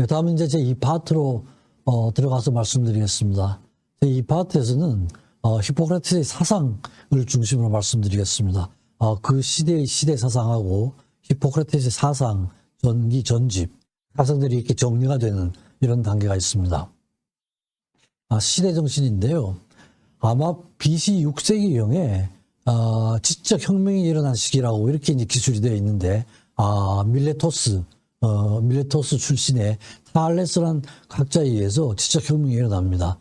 다음은 이제 제 2파트로 들어가서 말씀드리겠습니다. 제 2파트에서는 히포크라테스의 사상을 중심으로 말씀드리겠습니다. 그 시대의 시대 사상하고 히포크라테스의 사상, 전기, 전집, 사상들이 이렇게 정리가 되는 이런 단계가 있습니다. 시대 정신인데요. 아마 BC 6세기경에 지적 혁명이 일어난 시기라고 이렇게 이제 기술이 되어 있는데, 밀레토스 출신의 탈레스란 학자에 의해서 지적 혁명이 일어납니다.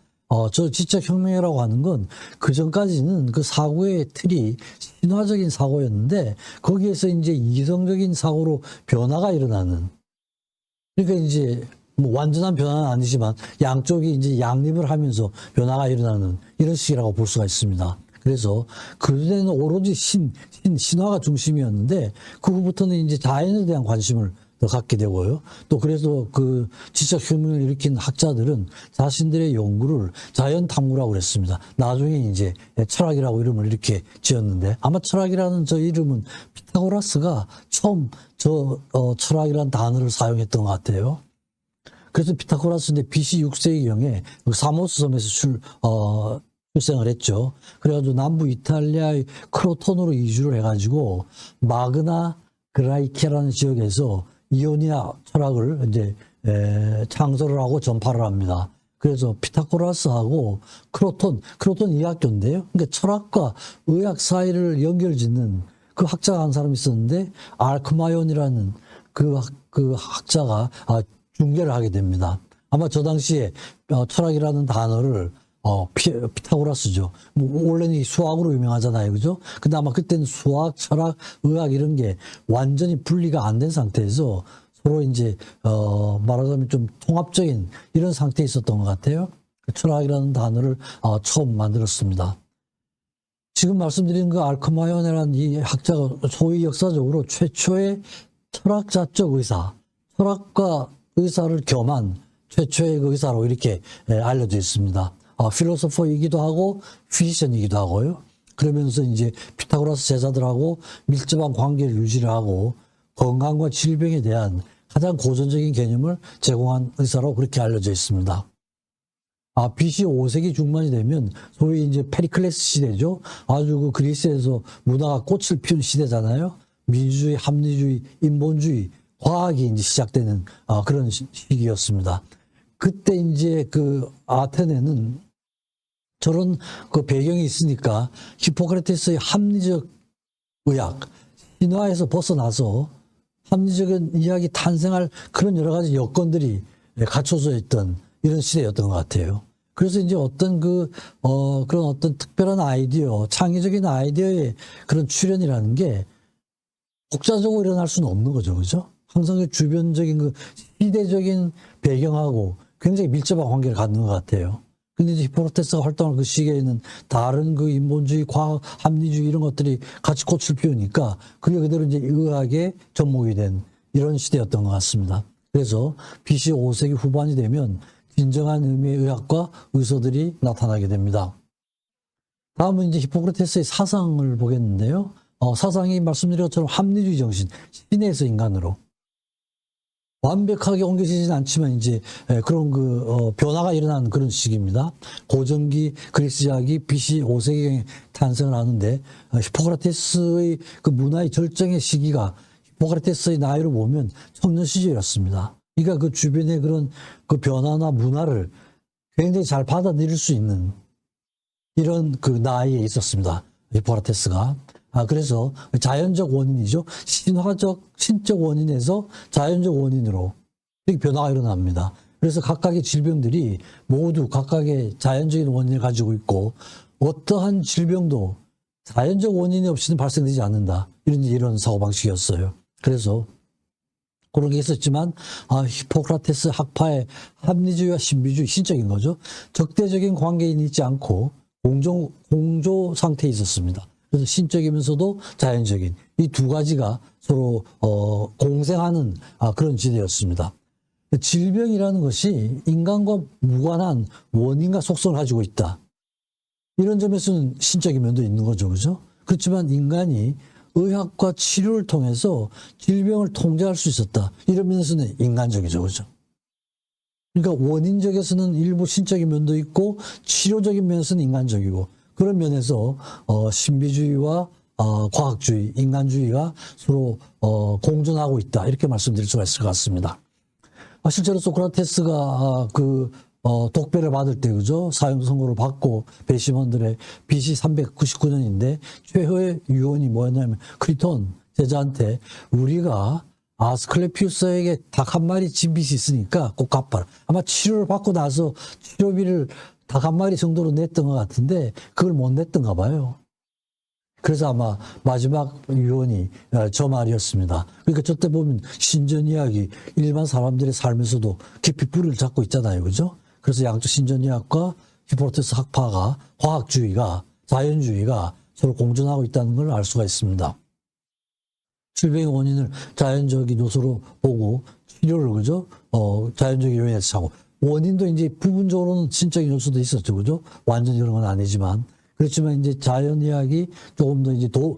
저 지적 혁명이라고 하는 건 그 전까지는 그 사고의 틀이 신화적인 사고였는데, 거기에서 이제 이성적인 사고로 변화가 일어나는, 그러니까 이제 뭐 완전한 변화는 아니지만 양쪽이 이제 양립을 하면서 변화가 일어나는 이런 시기라고 볼 수가 있습니다. 그래서 그전에는 오로지 신화가 중심이었는데, 그 후부터는 이제 자연에 대한 관심을 더 갖게 되고요. 또 그래서 그 지적 혁명을 일으킨 학자들은 자신들의 연구를 자연 탐구라고 그랬습니다. 나중에 이제 철학이라고 이름을 이렇게 지었는데, 아마 철학이라는 저 이름은 피타고라스가 처음 철학이라는 단어를 사용했던 것 같아요. 그래서 피타고라스는 BC 6세기경에 사모스 섬에서 출생을 했죠. 그래가지고 남부 이탈리아의 크로톤으로 이주를 해가지고 마그나 그라이키아라는 지역에서 이오니아 철학을 이제 창설을 하고 전파를 합니다. 그래서 피타고라스하고 크로톤 이학교인데요. 그러니까 철학과 의학 사이를 연결짓는 그 학자가 한 사람이 있었는데, 알크마이온이라는 그 학자가 중계를 하게 됩니다. 아마 저 당시에 철학이라는 단어를 피타고라스죠. 뭐 원래는 수학으로 유명하잖아요, 그죠? 근데 아마 그때는 수학, 철학, 의학 이런 게 완전히 분리가 안 된 상태에서 서로 이제 말하자면 좀 통합적인 이런 상태에 있었던 것 같아요. 철학이라는 단어를 처음 만들었습니다. 지금 말씀드린 그 알크마이온이라는 이 학자가 소위 역사적으로 최초의 철학자적 의사, 철학과 의사를 겸한 최초의 그 의사로 이렇게 알려져 있습니다. 필로소퍼이기도 하고 피지션이기도 하고요. 그러면서 이제 피타고라스 제자들하고 밀접한 관계를 유지를 하고 건강과 질병에 대한 가장 고전적인 개념을 제공한 의사로 그렇게 알려져 있습니다. BC 5세기 중반이 되면 소위 이제 페리클레스 시대죠. 아주 그 그리스에서 문화가 꽃을 피운 시대잖아요. 민주주의, 합리주의, 인본주의, 과학이 이제 시작되는 그런 시기였습니다. 그때 이제 그 아테네는 저런 그 배경이 있으니까 히포크라테스의 합리적 의학, 신화에서 벗어나서 합리적인 이야기 탄생할 그런 여러 가지 여건들이 갖춰져 있던 이런 시대였던 것 같아요. 그래서 이제 어떤 그런 어떤 특별한 아이디어, 창의적인 아이디어의 그런 출현이라는 게 독자적으로 일어날 수는 없는 거죠. 그죠? 항상 그 주변적인 그 시대적인 배경하고 굉장히 밀접한 관계를 갖는 것 같아요. 근데 이제 히포크라테스가 활동할 그 시기에는 다른 그 인본주의, 과학, 합리주의 이런 것들이 같이 꽃을 피우니까 그게 그대로 이제 의학의 접목이 된 이런 시대였던 것 같습니다. 그래서 BC 5세기 후반이 되면 진정한 의미의 의학과 의소들이 나타나게 됩니다. 다음은 이제 히포크라테스의 사상을 보겠는데요. 사상이 말씀드린 것처럼 합리주의 정신, 신에서 인간으로 완벽하게 옮겨지진 않지만 이제 그런 변화가 일어나는 그런 시기입니다. 고전기 그리스학이 BC 5세기경에 탄생을 하는데, 히포크라테스의 그 문화의 절정의 시기가 히포크라테스의 나이로 보면 청년 시절이었습니다. 그러니까 그 주변의 그런 그 변화나 문화를 굉장히 잘 받아들일 수 있는 이런 그 나이에 있었습니다. 히포크라테스가. 그래서 자연적 원인이죠. 신적 원인에서 자연적 원인으로 이렇게 변화가 일어납니다. 그래서 각각의 질병들이 모두 각각의 자연적인 원인을 가지고 있고, 어떠한 질병도 자연적 원인이 없이는 발생되지 않는다. 이런 사고방식이었어요. 그래서 그런 게 있었지만, 히포크라테스 학파의 합리주의와 신비주의, 신적인 거죠. 적대적인 관계는 있지 않고 공조 상태에 있었습니다. 그래서 신적이면서도 자연적인 이 두 가지가 서로 공생하는 그런 시대였습니다. 질병이라는 것이 인간과 무관한 원인과 속성을 가지고 있다. 이런 점에서는 신적인 면도 있는 거죠. 그죠? 그렇지만 인간이 의학과 치료를 통해서 질병을 통제할 수 있었다. 이런 면에서는 인간적이죠. 그죠? 그러니까 원인적에서는 일부 신적인 면도 있고 치료적인 면에서는 인간적이고 그런 면에서 신비주의와 과학주의, 인간주의가 서로 공존하고 있다 이렇게 말씀드릴 수가 있을 것 같습니다. 실제로 소크라테스가 독배를 받을 때 그죠 사형 선고를 받고 배심원들의 BC 399년인데 최후의 유언이 뭐였냐면 크리톤 제자한테 우리가 아스클레피우스에게 닭 한 마리 진 빚이 있으니까 꼭 갚아라. 아마 치료를 받고 나서 치료비를 닭 한 마리 정도로 냈던 것 같은데 그걸 못 냈던가 봐요. 그래서 아마 마지막 유언이 저 말이었습니다. 그러니까 저때 보면 신전 이야기 일반 사람들의 삶에서도 깊이 뿌리를 잡고 있잖아요. 그죠? 그래서 양쪽 신전 이야기과 히포크라테스 학파가 과학주의가 자연주의가 서로 공존하고 있다는 걸 알 수가 있습니다. 질병의 원인을 자연적인 요소로 보고 치료를 그죠? 자연적인 요인에서 찾고 원인도 이제 부분적으로는 신적인 요소도 있었죠. 그죠? 완전히 그런 건 아니지만 그렇지만 이제 자연 이야기 조금 더 이제 더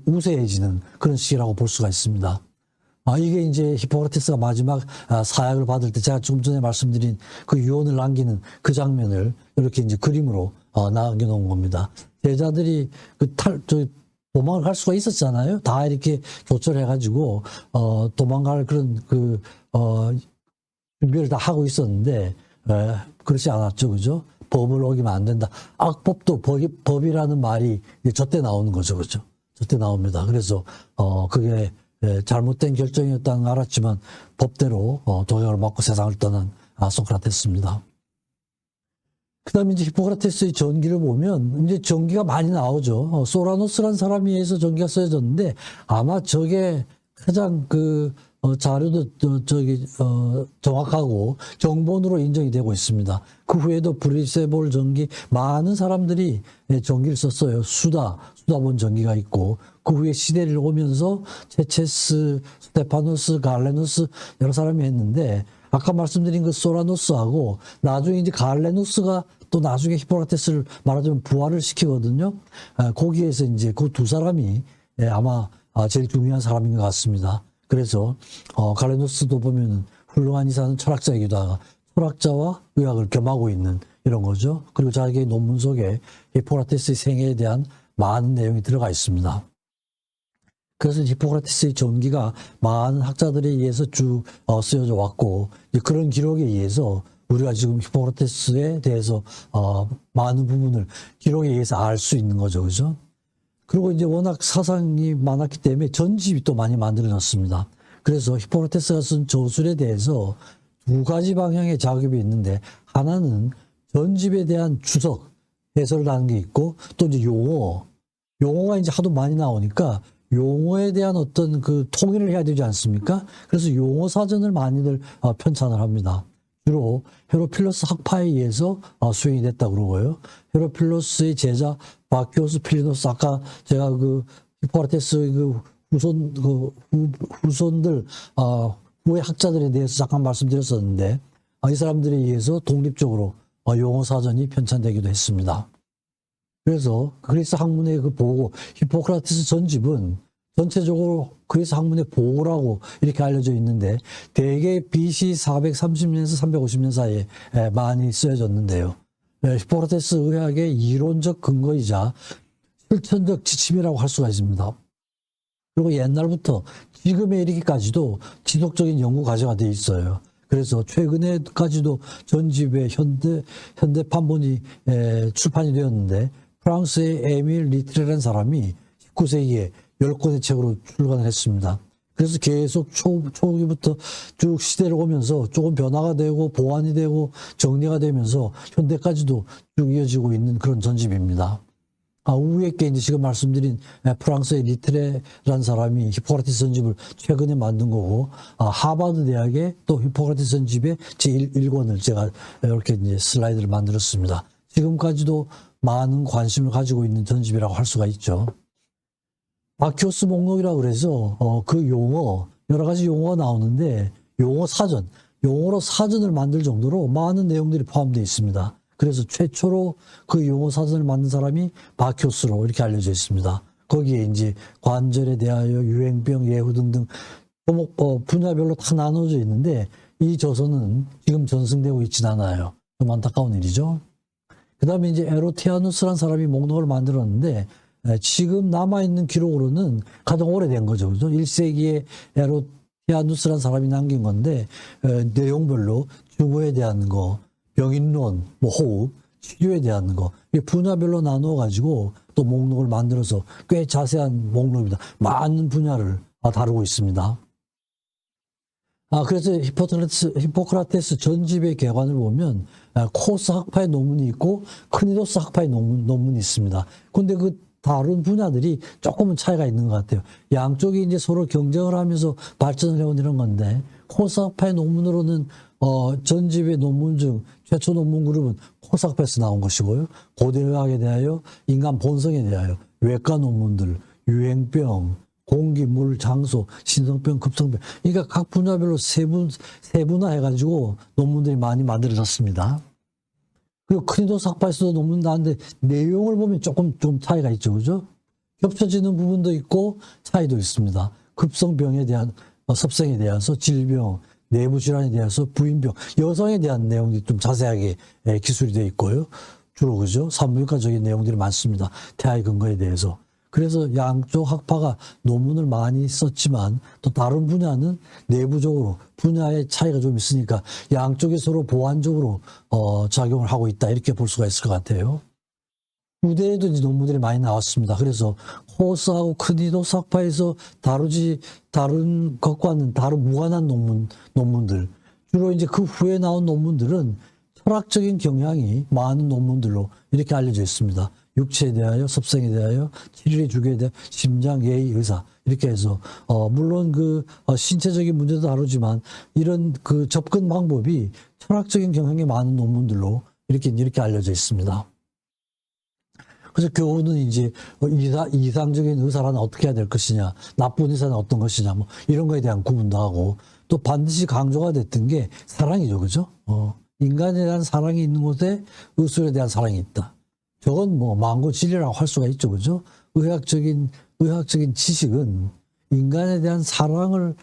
우세해지는 그런 시기라고 볼 수가 있습니다. 이게 이제 히포크라테스가 마지막 사약을 받을 때 제가 조금 전에 말씀드린 그 유언을 남기는 그 장면을 이렇게 이제 그림으로 남겨놓은 겁니다. 제자들이 도망을 갈 수가 있었잖아요. 다 이렇게 조절해가지고 도망갈 그런 준비를 다 하고 있었는데 그렇지 않았죠, 그죠? 법을 어기면 안 된다. 악법도 법이라는 말이 저때 나오는 거죠, 그죠? 저때 나옵니다. 그래서 그게 잘못된 결정이었다는 걸 알았지만 법대로 독약을 맞고 세상을 떠난 소크라테스입니다. 그다음에 이제 히포크라테스의 전기를 보면 이제 전기가 많이 나오죠. 소라노스라는 사람에 의해서 전기가 쓰여졌는데 아마 저게 가장 자료도 정확하고 정본으로 인정이 되고 있습니다. 그 후에도 브리세볼 전기 많은 사람들이 전기를 썼어요. 수다본 전기가 있고 그 후에 시대를 오면서 체체스, 스테파노스, 갈레누스 여러 사람이 했는데 아까 말씀드린 그 소라노스하고 나중에 이제 갈레누스가 또 나중에 히포크라테스를 말하자면 부활을 시키거든요. 거기에서 이제 그 두 사람이 아마 제일 중요한 사람인 것 같습니다. 그래서 갈레누스도 보면 훌륭한 이사는 철학자이기도 하고 철학자와 의학을 겸하고 있는 이런 거죠. 그리고 자기의 논문 속에 히포크라테스의 생애에 대한 많은 내용이 들어가 있습니다. 그래서 히포크라테스의 전기가 많은 학자들에 의해서 쭉 쓰여져 왔고 그런 기록에 의해서 우리가 지금 히포크라테스에 대해서 많은 부분을 기록에 의해서 알 수 있는 거죠, 그죠? 그리고 이제 워낙 사상이 많았기 때문에 전집이 또 많이 만들어졌습니다. 그래서 히포크라테스가 쓴 저술에 대해서 두 가지 방향의 작업이 있는데 하나는 전집에 대한 주석, 해설을 하는 게 있고 또 이제 용어가 이제 하도 많이 나오니까 용어에 대한 어떤 통일을 해야 되지 않습니까? 그래서 용어 사전을 많이들 편찬을 합니다. 주로 헤로필로스 학파에 의해서 수행이 됐다 그러고요. 헤로필로스의 제자 바키오스 필리노스 아까 제가 히포크라테스의 후손들 후의 학자들에 대해서 잠깐 말씀드렸었는데 이 사람들에 의해서 독립적으로 용어 사전이 편찬되기도 했습니다. 그래서 그리스 학문의 보고 히포크라테스 전집은 전체적으로 그리스 학문의 보고라고 이렇게 알려져 있는데 대개 BC 430년에서 350년 사이에 많이 쓰여졌는데요. 히포크라테스 의학의 이론적 근거이자 실천적 지침이라고 할 수가 있습니다. 그리고 옛날부터 지금에 이르기까지도 지속적인 연구 과제가 돼 있어요. 그래서 최근에까지도 전집의 현대 판본이 출판이 되었는데 프랑스의 에밀 리트레라는 사람이 19세기에 10권의 책으로 출간을 했습니다. 그래서 계속 초기부터 쭉 시대를 오면서 조금 변화가 되고 보완이 되고 정리가 되면서 현대까지도 쭉 이어지고 있는 그런 전집입니다. 위에 게 이제 지금 말씀드린 프랑스의 리트레라는 사람이 히포크라테스 전집을 최근에 만든 거고, 하버드 대학의 또 히포크라테스 전집의 제1권을 제가 이렇게 이제 슬라이드를 만들었습니다. 지금까지도 많은 관심을 가지고 있는 전집이라고 할 수가 있죠. 바키오스 목록이라고 그래서 그 용어, 여러 가지 용어가 나오는데 용어로 사전을 만들 정도로 많은 내용들이 포함되어 있습니다. 그래서 최초로 그 용어 사전을 만든 사람이 바키오스로 이렇게 알려져 있습니다. 거기에 이제 관절에 대하여 유행병, 예후 등등 분야별로 다 나눠져 있는데 이 저서는 지금 전승되고 있지는 않아요. 좀 안타까운 일이죠. 그 다음에 이제 에로티아누스라는 사람이 목록을 만들었는데, 지금 남아있는 기록으로는 가장 오래된 거죠. 그죠? 1세기에 에로티아누스라는 사람이 남긴 건데, 내용별로 주거에 대한 거, 병인론, 뭐 호흡, 치료에 대한 거, 분야별로 나누어가지고 또 목록을 만들어서 꽤 자세한 목록입니다. 많은 분야를 다루고 있습니다. 그래서 히포크라테스 전집의 개관을 보면 코스 학파의 논문이 있고 크니도스 학파의 논문이 있습니다. 근데 그 다른 분야들이 조금은 차이가 있는 것 같아요. 양쪽이 이제 서로 경쟁을 하면서 발전을 해온 이런 건데, 코스 학파의 논문으로는 전집의 논문 중 최초 논문 그룹은 코스 학파에서 나온 것이고요. 고대의학에 대하여, 인간 본성에 대하여, 외과 논문들, 유행병, 공기, 물, 장소, 신성병, 급성병. 그러니까 각 분야별로 세분화해가지고 논문들이 많이 만들어졌습니다. 그리고 크니도스 학파에서도 논문 나왔는데 내용을 보면 조금 좀 차이가 있죠. 그죠? 겹쳐지는 부분도 있고 차이도 있습니다. 급성병에 대한, 섭생에 대해서 질병, 내부 질환에 대해서 부인병, 여성에 대한 내용이 좀 자세하게 기술이 되어 있고요. 주로 그죠? 산부인과적인 내용들이 많습니다. 태아의 근거에 대해서. 그래서 양쪽 학파가 논문을 많이 썼지만 또 다른 분야는 내부적으로 분야의 차이가 좀 있으니까 양쪽이 서로 보완적으로 작용을 하고 있다, 이렇게 볼 수가 있을 것 같아요. 후대에도 이제 논문들이 많이 나왔습니다. 그래서 코스하고 크니도스 학파에서 다른 것과는 다른 무관한 논문들, 주로 이제 그 후에 나온 논문들은 철학적인 경향이 많은 논문들로 이렇게 알려져 있습니다. 육체에 대하여, 섭생에 대하여, 치료의 주기에 대하여, 심장, 예의, 의사, 이렇게 해서 물론 그 신체적인 문제도 다루지만 이런 그 접근 방법이 철학적인 경향이 많은 논문들로 이렇게 알려져 있습니다. 그래서 교훈은 이제 이상적인 의사라는 어떻게 해야 될 것이냐, 나쁜 의사는 어떤 것이냐, 뭐 이런 거에 대한 구분도 하고, 또 반드시 강조가 됐던 게 사랑이죠, 그죠? 인간에 대한 사랑이 있는 곳에 의술에 대한 사랑이 있다. 저건 뭐 망고 진리라고 할 수가 있죠, 그죠? 의학적인 지식은 인간에 대한 사랑을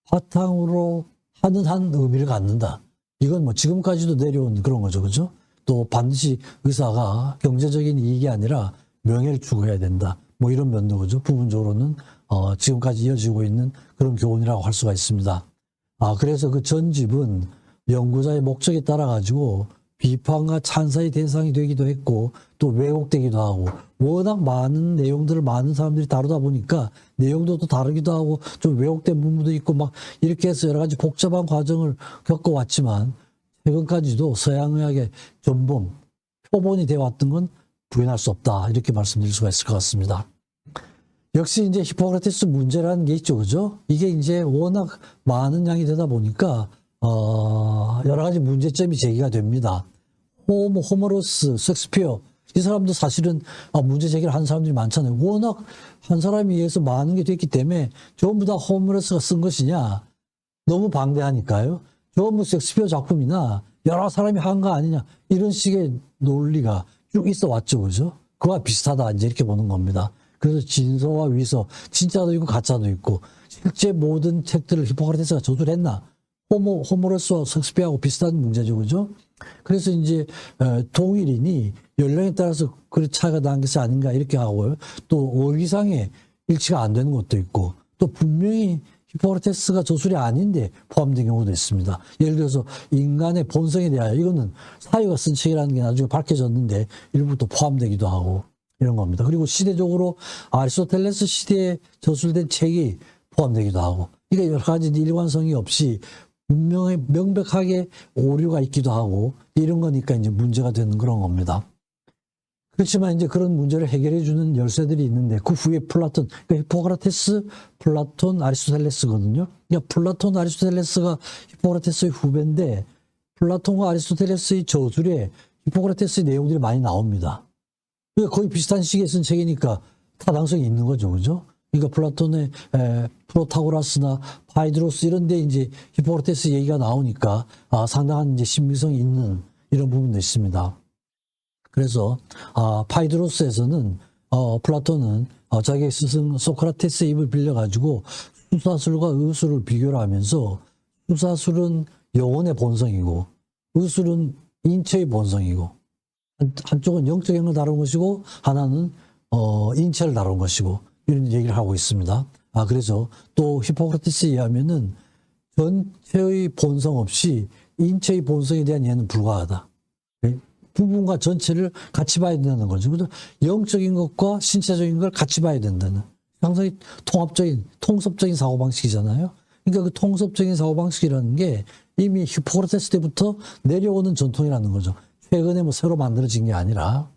바탕으로 하는 한 의미를 갖는다. 이건 뭐 지금까지도 내려온 그런 거죠, 그죠? 또 반드시 의사가 경제적인 이익이 아니라 명예를 추구해야 된다. 뭐 이런 면도 그죠? 부분적으로는 지금까지 이어지고 있는 그런 교훈이라고 할 수가 있습니다. 그래서 그 전집은 연구자의 목적에 따라 가지고 비판과 찬사의 대상이 되기도 했고 또 왜곡되기도 하고, 워낙 많은 내용들을 많은 사람들이 다루다 보니까 내용도 또 다르기도 하고 좀 왜곡된 부분도 있고 막 이렇게 해서 여러 가지 복잡한 과정을 겪어왔지만 최근까지도 서양의학의 전범, 표본이 되어왔던 건 부인할 수 없다, 이렇게 말씀드릴 수가 있을 것 같습니다. 역시 이제 히포크라테스 문제라는 게 있죠, 그죠? 이게 이제 워낙 많은 양이 되다 보니까 여러 가지 문제점이 제기가 됩니다. 호머러스, 섹스피어, 이 사람도 사실은 문제 제기를 하는 사람들이 많잖아요. 워낙 한 사람에 의해서 많은 게 됐기 때문에 전부 다 호머러스가 쓴 것이냐, 너무 방대하니까요. 전부 섹스피어 작품이나 여러 사람이 한 거 아니냐, 이런 식의 논리가 쭉 있어 왔죠, 그죠? 그와 비슷하다, 이제 이렇게 보는 겁니다. 그래서 진서와 위서, 진짜도 있고 가짜도 있고, 실제 모든 책들을 히포크라테스가 저술을 했나? 호머러스와 섹스피어하고 비슷한 문제죠, 그죠? 그래서 이제 동일인이 연령에 따라서 그 차이가 난 것이 아닌가, 이렇게 하고요. 또 어휘상에 일치가 안 되는 것도 있고, 또 분명히 히포크라테스가 저술이 아닌데 포함된 경우도 있습니다. 예를 들어서 인간의 본성에 대하여, 이거는 사유가 쓴 책이라는 게 나중에 밝혀졌는데 일부 또 포함되기도 하고, 이런 겁니다. 그리고 시대적으로 아리스토텔레스 시대에 저술된 책이 포함되기도 하고, 이게 여러 가지 일관성이 없이 분명히 명백하게 오류가 있기도 하고, 이런 거니까 이제 문제가 되는 그런 겁니다. 그렇지만 이제 그런 문제를 해결해 주는 열쇠들이 있는데, 그 후에 플라톤, 그러니까 히포크라테스, 플라톤, 아리스토텔레스거든요. 그러니까 플라톤, 아리스토텔레스가 히포크라테스의 후배인데, 플라톤과 아리스토텔레스의 저술에 히포크라테스의 내용들이 많이 나옵니다. 그러니까 거의 비슷한 시기에 쓴 책이니까 타당성이 있는 거죠, 그죠? 그러니까 플라톤의 프로타고라스나 파이드로스 이런 데 이제 히포크라테스 얘기가 나오니까 상당한 이제 신빙성이 있는 이런 부분도 있습니다. 그래서 파이드로스에서는 플라톤은 자기 스승 소크라테스의 입을 빌려가지고 수사술과 의술을 비교를 하면서, 수사술은 영혼의 본성이고, 의술은 인체의 본성이고, 한쪽은 영적인 걸 다룬 것이고, 하나는 인체를 다룬 것이고, 이런 얘기를 하고 있습니다. 그래서 또 히포크라테스에 의하면은 전체의 본성 없이 인체의 본성에 대한 이해는 불가하다. 부분과 전체를 같이 봐야 된다는 거죠. 그래서 영적인 것과 신체적인 걸 같이 봐야 된다는, 상당히 통섭적인 사고방식이잖아요. 그러니까 그 통섭적인 사고방식이라는 게 이미 히포크라테스 때부터 내려오는 전통이라는 거죠. 최근에 뭐 새로 만들어진 게 아니라.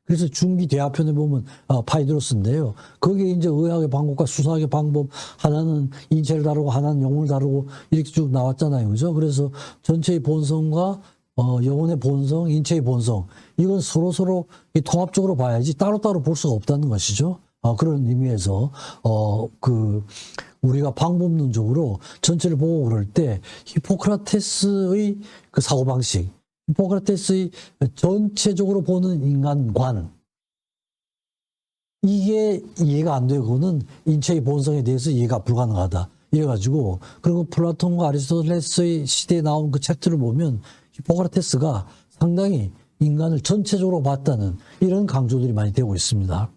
그래서 중기 대화편에 보면 파이드로스인데요. 거기에 이제 의학의 방법과 수사학의 방법, 하나는 인체를 다루고 하나는 영혼을 다루고 이렇게 쭉 나왔잖아요. 그죠? 그래서 전체의 본성과 영혼의 본성, 인체의 본성, 이건 서로 통합적으로 봐야지 따로따로 볼 수가 없다는 것이죠. 그런 의미에서 우리가 방법론적으로 전체를 보고 그럴 때 히포크라테스의 그 사고방식, 히포크라테스의 전체적으로 보는 인간관, 이게 이해가 안 되고는 인체의 본성에 대해서 이해가 불가능하다. 이래가지고, 그리고 플라톤과 아리스토텔레스의 시대에 나온 그 책들을 보면 히포크라테스가 상당히 인간을 전체적으로 봤다는 이런 강조들이 많이 되고 있습니다.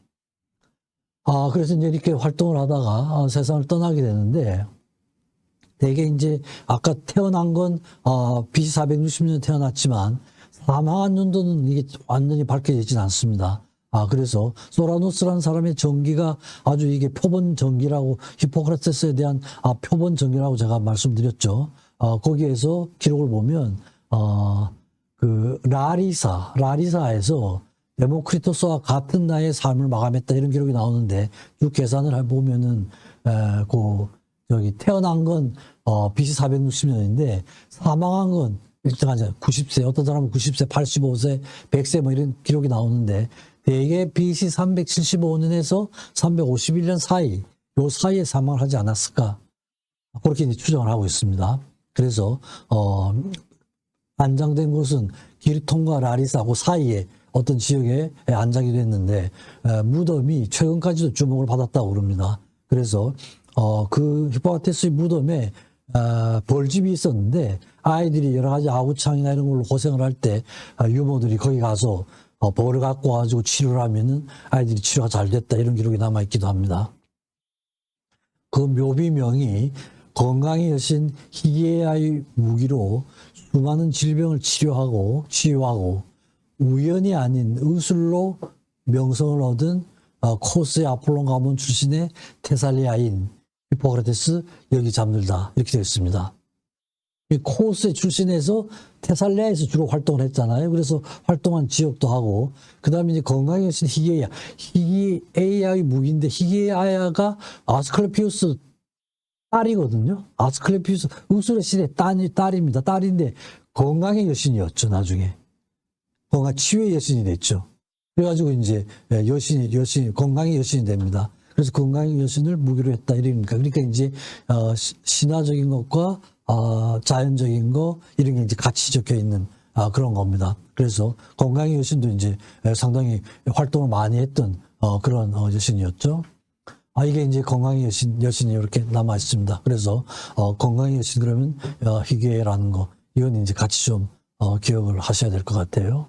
그래서 이제 이렇게 활동을 하다가 세상을 떠나게 되는데, 대개 이제 아까 태어난 건 BC 460년 태어났지만 사망한 연도는 이게 완전히 밝혀지진 않습니다. 그래서 소라노스라는 사람의 전기가 아주 이게 표본 전기라고, 히포크라테스에 대한 표본 전기라고 제가 말씀드렸죠. 거기에서 기록을 보면 그 라리사에서 데모크리토스와 같은 나이에 삶을 마감했다, 이런 기록이 나오는데, 쭉 계산을 해보면은 저기 태어난 건 BC 460년인데 사망한 건 일단 90세, 어떤 사람은 90세, 85세, 100세 뭐 이런 기록이 나오는데, 대개 BC 375년에서 351년 사이, 요 사이에 사망을 하지 않았을까, 그렇게 이제 추정을 하고 있습니다. 그래서 안장된 곳은 기르톤과 라리사 그 사이에 어떤 지역에 안장이 됐는데, 무덤이 최근까지도 주목을 받았다고 그럽니다. 그래서 그 히포크라테스의 무덤에 벌집이 있었는데, 아이들이 여러 가지 아구창이나 이런 걸로 고생을 할 때 유모들이 거기 가서 벌을 갖고 와가지고 치료를 하면은 아이들이 치료가 잘 됐다, 이런 기록이 남아있기도 합니다. 그 묘비명이 건강의 여신 히기에아의 무기로 수많은 질병을 치유하고 우연이 아닌 의술로 명성을 얻은 코스의 아폴론 가문 출신의 테살리아인 히포크라테스 여기 잠들다, 이렇게 되어 있습니다. 이 코스의 출신에서 테살리아에서 주로 활동을 했잖아요. 그래서 활동한 지역도 하고, 그 다음에 이제 건강의 여신 히기에아의 무기인데, 히기에아가 아스클레피우스 딸이거든요. 아스클레피우스 의술의 신의 딸입니다. 딸인데 건강의 여신이었죠. 나중에 건강 치유의 여신이 됐죠. 그래가지고 이제 건강의 여신이 됩니다. 그래서 건강의 여신을 무기로 했다, 이러니까. 그러니까 이제 신화적인 것과 자연적인 거, 이런 게 이제 같이 적혀 있는 그런 겁니다. 그래서 건강의 여신도 이제 상당히 활동을 많이 했던 그런 여신이었죠. 이게 이제 건강의 여신이 이렇게 남아 있습니다. 그래서 건강의 여신 그러면 희귀라는 거, 이건 이제 같이 좀 기억을 하셔야 될 것 같아요.